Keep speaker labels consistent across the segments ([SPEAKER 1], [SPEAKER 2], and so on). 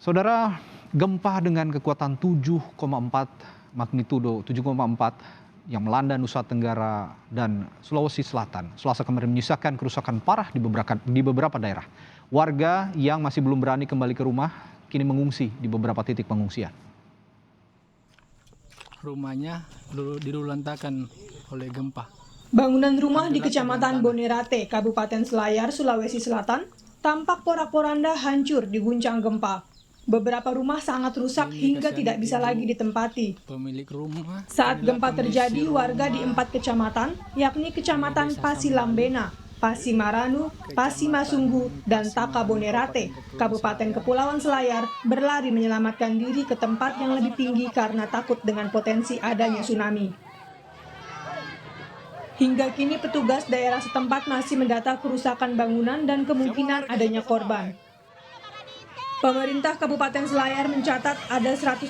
[SPEAKER 1] Saudara, gempa dengan kekuatan 7,4 magnitudo 7,4 yang melanda Nusa Tenggara dan Sulawesi Selatan Selasa kemarin menyisakan kerusakan parah di beberapa daerah. Warga yang masih belum berani kembali ke rumah kini mengungsi di beberapa titik pengungsian.
[SPEAKER 2] Rumahnya dilululantakan oleh gempa.
[SPEAKER 3] Bangunan rumah di Kecamatan Bonerate, Kabupaten Selayar, Sulawesi Selatan, tampak porak-poranda hancur diguncang gempa. Beberapa rumah sangat rusak hingga tidak bisa lagi ditempati.
[SPEAKER 2] Pemilik rumah.
[SPEAKER 3] Saat gempa terjadi, warga di 4 kecamatan, yakni Kecamatan Pasilambena, Pasimaranu, Pasimasunggu, dan Taka Bonerate, Kabupaten Kepulauan Selayar, berlari menyelamatkan diri ke tempat yang lebih tinggi karena takut dengan potensi adanya tsunami. Hingga kini petugas daerah setempat masih mendata kerusakan bangunan dan kemungkinan adanya korban. Pemerintah Kabupaten Selayar mencatat ada 134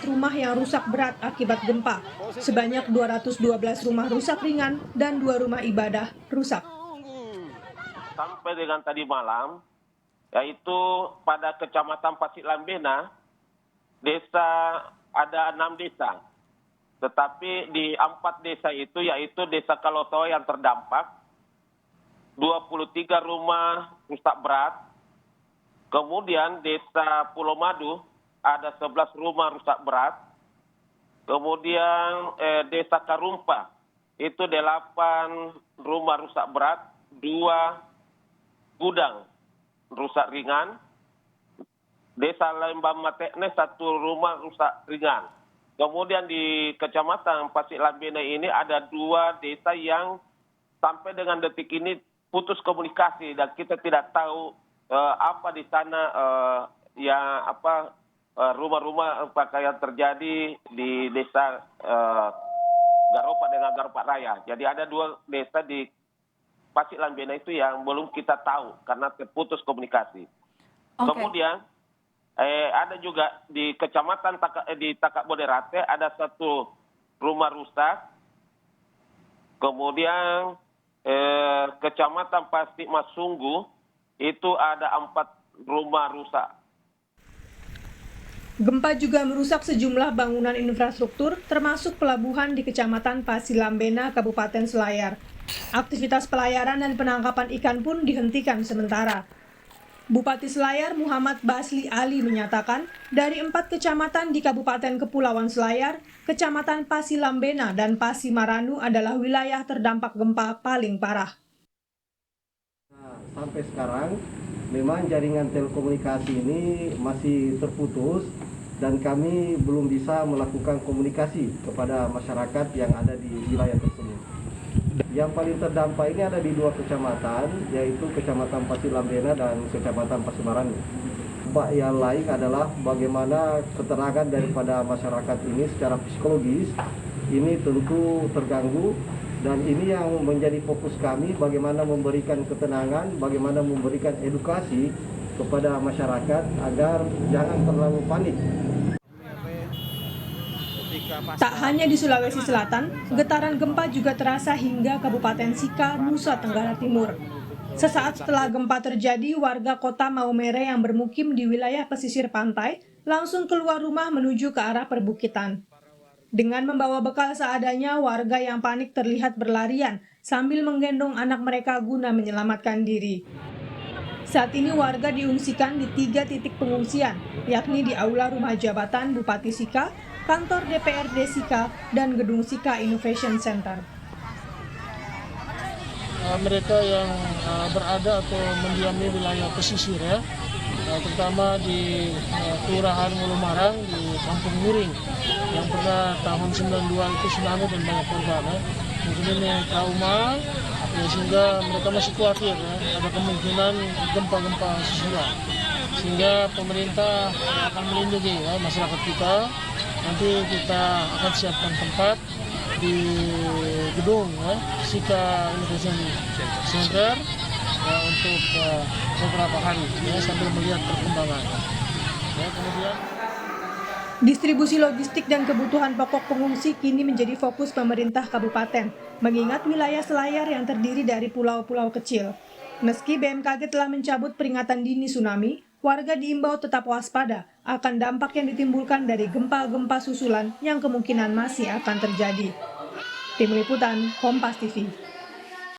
[SPEAKER 3] rumah yang rusak berat akibat gempa. Sebanyak 212 rumah rusak ringan dan 2 rumah ibadah rusak.
[SPEAKER 4] Sampai dengan tadi malam, yaitu pada Kecamatan Pasilambena, ada 6 desa. Tetapi di 4 desa itu, yaitu Desa Kalotoa yang terdampak, 23 rumah rusak berat. Kemudian Desa Pulau Madu ada 11 rumah rusak berat. Kemudian Desa Karumpa itu 8 rumah rusak berat, 2 gudang rusak ringan. Desa Lembang Matekne 1 rumah rusak ringan. Kemudian di Kecamatan Pasilambena ini ada 2 desa yang sampai dengan detik ini putus komunikasi dan kita tidak tahu apa di sana rumah-rumah yang terjadi di desa Garopa dengan Garopa Raya. Jadi ada 2 desa di Pasilambena itu yang belum kita tahu karena terputus komunikasi. Okay. Kemudian ada juga di Kecamatan di Taka Bonerate ada 1 rumah rusak. Kemudian Kecamatan Pasimasunggu itu ada 4 rumah rusak.
[SPEAKER 3] Gempa juga merusak sejumlah bangunan infrastruktur, termasuk pelabuhan di Kecamatan Pasilambena, Kabupaten Selayar. Aktivitas pelayaran dan penangkapan ikan pun dihentikan sementara. Bupati Selayar Muhammad Basli Ali menyatakan, dari 4 kecamatan di Kabupaten Kepulauan Selayar, Kecamatan Pasilambena dan Pasimaranu adalah wilayah terdampak gempa paling parah.
[SPEAKER 5] Sampai sekarang memang jaringan telekomunikasi ini masih terputus dan kami belum bisa melakukan komunikasi kepada masyarakat yang ada di wilayah tersebut. Yang paling terdampak ini ada di 2 kecamatan, yaitu Kecamatan Pasilambena dan Kecamatan Pasimaranu. Dampak yang lain adalah bagaimana keterangan daripada masyarakat ini secara psikologis ini tentu terganggu. Dan ini yang menjadi fokus kami, bagaimana memberikan ketenangan, bagaimana memberikan edukasi kepada masyarakat agar jangan terlalu panik.
[SPEAKER 3] Tak hanya di Sulawesi Selatan, getaran gempa juga terasa hingga Kabupaten Sika, Nusa Tenggara Timur. Sesaat setelah gempa terjadi, warga kota Maumere yang bermukim di wilayah pesisir pantai langsung keluar rumah menuju ke arah perbukitan. Dengan membawa bekal seadanya, warga yang panik terlihat berlarian sambil menggendong anak mereka guna menyelamatkan diri. Saat ini warga diungsikan di 3 titik pengungsian, yakni di Aula Rumah Jabatan Bupati Sika, Kantor DPRD Sika, dan Gedung Sika Innovation Center.
[SPEAKER 6] Mereka yang berada atau mendiami wilayah pesisir terutama di Kelurahan Mulumarang di Kampung Miring yang pernah tahun 92 itu tsunami dan banyak korban. Mungkin ini trauma sehingga mereka masih khawatir ada kemungkinan gempa-gempa susulan. Sehingga pemerintah akan melindungi masyarakat kita. Nanti kita akan siapkan tempat di gedung Sika Innovation Center untuk beberapa hari sambil melihat perkembangan. Kemudian
[SPEAKER 3] Distribusi logistik dan kebutuhan pokok pengungsi kini menjadi fokus pemerintah kabupaten, mengingat wilayah Selayar yang terdiri dari pulau-pulau kecil. Meski BMKG telah mencabut peringatan dini tsunami, warga diimbau tetap waspada akan dampak yang ditimbulkan dari gempa-gempa susulan yang kemungkinan masih akan terjadi. Tim Liputan, Kompas TV.